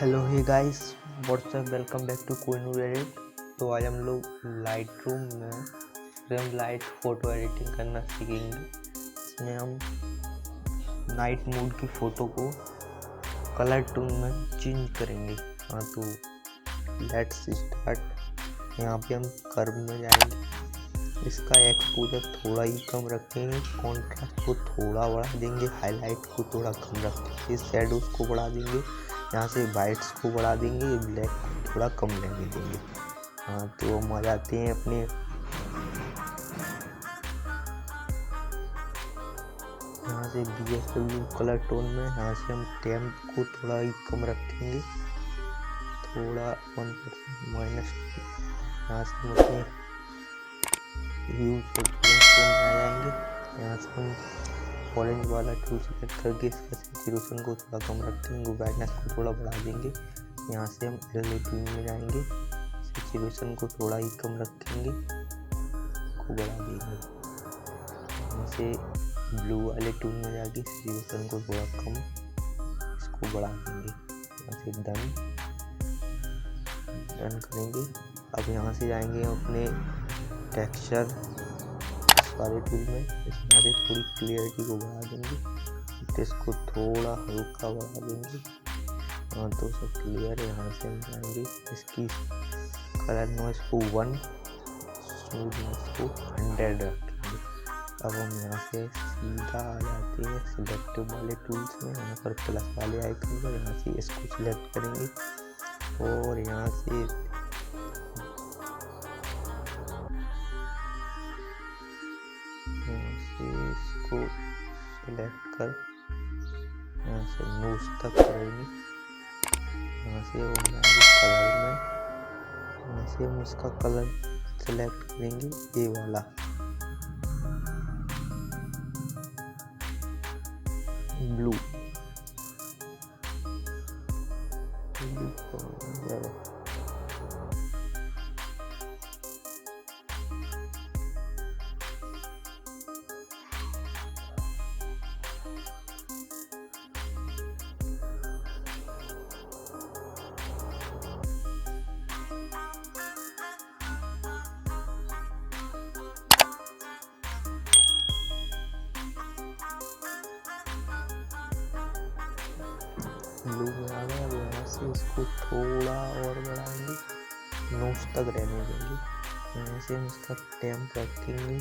Hello hey guys, what's up, welcome back to Kohinoor edit. तो आज हम लोग लाइटरूम में फ्रेम लाइट फ़ोटो एडिटिंग करना सीखेंगे। इसमें हम नाइट मूड की फ़ोटो को कलर टोन में चेंज करेंगे। हाँ, तो लेट्स स्टार्ट। यहाँ पे हम कर्व में जाएंगे, इसका एक्सपोजर थोड़ा ही कम रखेंगे, कॉन्ट्रास्ट को थोड़ा बढ़ा देंगे, हाईलाइट को थोड़ा कम रखेंगे, शैडोज को बढ़ा देंगे, यहाँ से वाइट्स को बढ़ा देंगे, ब्लैक को थोड़ा कम रहने देंगे। हाँ, तो हम आ जाते हैं अपने यहाँ से BSW कलर टोन में। यहाँ से हम टेम्प को थोड़ा ही कम रखेंगे, थोड़ा 1% माइनस। यहाँ से हम अपने ह्यूज में आ जाएंगे। यहाँ से हम ऑरेंज वाला टूल सेलेक्ट करके इसका सैचुरेशन को थोड़ा कम रखेंगे, ब्राइटनेस को थोड़ा बढ़ा देंगे। यहाँ से हम रिलेटिव में जाएंगे, सैचुरेशन को थोड़ा ही कम रखेंगे, को बढ़ा देंगे। यहाँ से ब्लू वाले टूल में जाके सैचुरेशन को थोड़ा कम, इसको बढ़ा देंगे। यहाँ से डन करेंगे। अब यहाँ से जाएंगे अपने टेक्सचर वाले टूल में, इसमें से थोड़ी क्लियरिटी को बढ़ा देंगे, इसको थोड़ा हल्का बढ़ा देंगे। हाँ, तो सब क्लियर है। यहाँ से हम जाएंगे, इसकी कलर नॉइस को 1, स्मूथनेस को 100 रखेंगे। अब हम यहाँ से सीधा आ जाते हैं सिलेक्टिव वाले टूल्स में, यहाँ पर प्लस वाले आइकन पर, यहाँ से इसको सिलेक्ट करेंगे और यहाँ से इसको सिलेक्ट कर यहाँ से नोज तक करेंगे। यहाँ से हम जाएंगे कलर में, यहाँ से हम इसका कलर सिलेक्ट करेंगे, ये वाला ब्लू। ब्लू में आ गया। अब यहाँ से इसको थोड़ा और बढ़ाएंगे, नोज तक रहने देंगे। यहाँ से हम इसका टेम्प रखेंगे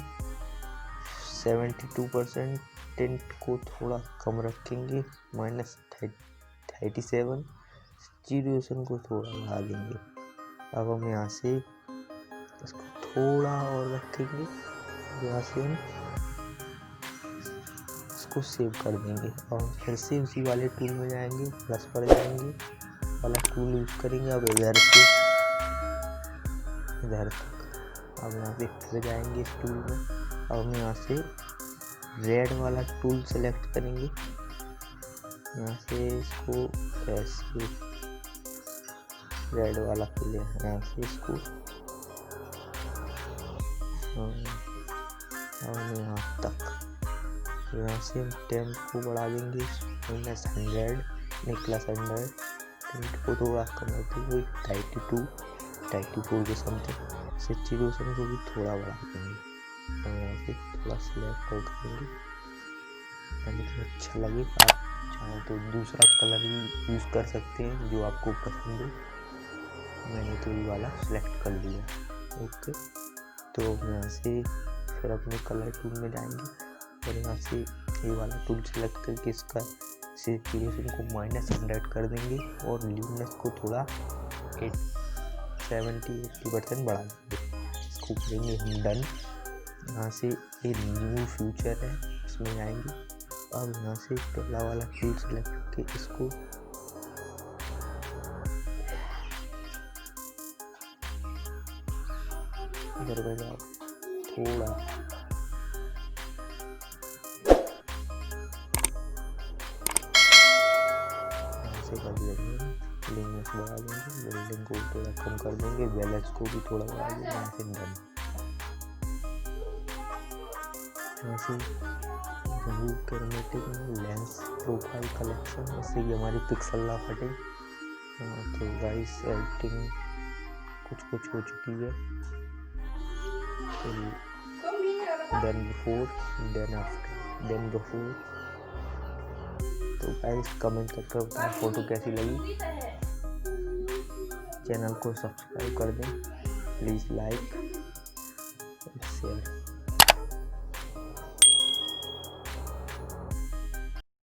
72%, टिंट को थोड़ा कम रखेंगे, -37, सैचुरेशन को थोड़ा बढ़ा देंगे। अब हम यहाँ से इसको थोड़ा और रखेंगे, यहाँ से हम को सेव कर देंगे और फिर से उसी वाले टूल में जाएंगे, प्लस पर जाएंगे, वाला टूल यूज करेंगे। अब इधर से इधर तक, अब यहाँ से फिर जाएंगे इस टूल में। अब हम यहाँ से रेड वाला टूल सेलेक्ट करेंगे, यहाँ से इसको ऐसे रेड वाला ले, यहाँ से इसको और यहाँ तक। यहाँ से हम टेम्प को बढ़ा देंगे -100, +100, टिंट को थोड़ा कम रखेंगे 32-34 के समथिंग, सैचुरेशन को भी थोड़ा बढ़ा देंगे और यहाँ से थोड़ा सिलेक्ट और करेंगे। लेकिन अच्छा लगे, आप चाहें तो दूसरा कलर भी यूज़ कर सकते हैं जो आपको पसंद हो। मैंने तो ये वाला सिलेक्ट कर लिया। ओके, तो यहाँ से फिर अपने कलर टूल में जाएंगे और यहाँ से ये वाला टूल सेलेक्ट करके इसका सैचुरेशन को -100 कर देंगे और ल्यूमिनेंस को थोड़ा 70-80% बढ़ा देंगे। इसको करेंगे हम डन। यहाँ से ये न्यू फ्यूचर है, इसमें जाएंगे। अब यहाँ से पहला वाला टूल सेलेक्ट करके इसको इधर में जाओ, थोड़ा कर देंगे, ल्यूमिनेंस बढ़ा देंगे, बिल्डिंग को थोड़ा कम कर देंगे, बैलेंस को भी थोड़ा बढ़ा देंगे। यहाँ से डन। यहाँ से रिमूव करने लेंस प्रोफाइल कलेक्शन, इससे कि हमारी पिक्सल ना फटे। तो गाइस एडिटिंग कुछ हो चुकी है। Then before, then after, then before. तो गाइस कमेंट करके बताएं फ़ोटो कैसी लगी। चैनल को सब्सक्राइब कर दें प्लीज़, लाइक शेयर।